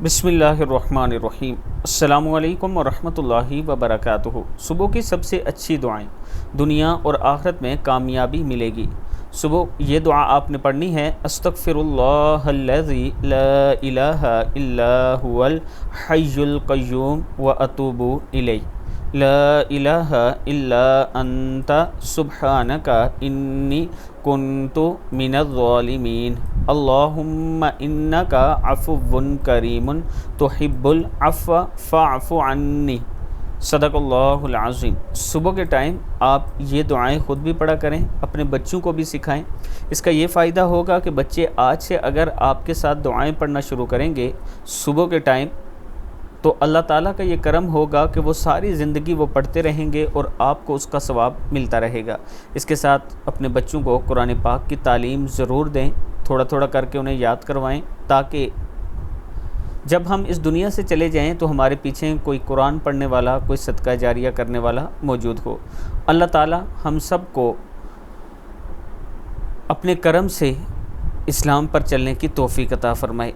بسم اللہ الرحمن الرحیم۔ السلام علیکم ورحمۃ اللہ وبرکاتہ۔ صبح کی سب سے اچھی دعائیں، دنیا اور آخرت میں کامیابی ملے گی۔ صبح یہ دعا آپ نے پڑھنی ہے، استغفر اللہ الذی لا الہ الا هو الحی القیوم واتوب الیہ، لا الہ الا انت سبحانک انی کنت من الظالمین، اللہم انک عفو کریم تحب العفو فاعف عنی، صدق اللہ العظیم۔ صبح کے ٹائم آپ یہ دعائیں خود بھی پڑھا کریں، اپنے بچوں کو بھی سکھائیں۔ اس کا یہ فائدہ ہوگا کہ بچے آج سے اگر آپ کے ساتھ دعائیں پڑھنا شروع کریں گے صبح کے ٹائم، تو اللہ تعالیٰ کا یہ کرم ہوگا کہ وہ ساری زندگی وہ پڑھتے رہیں گے اور آپ کو اس کا ثواب ملتا رہے گا۔ اس کے ساتھ اپنے بچوں کو قرآن پاک کی تعلیم ضرور دیں، تھوڑا تھوڑا کر کے انہیں یاد کروائیں، تاکہ جب ہم اس دنیا سے چلے جائیں تو ہمارے پیچھے کوئی قرآن پڑھنے والا، کوئی صدقہ جاریہ کرنے والا موجود ہو۔ اللہ تعالیٰ ہم سب کو اپنے کرم سے اسلام پر چلنے کی توفیق عطا فرمائے۔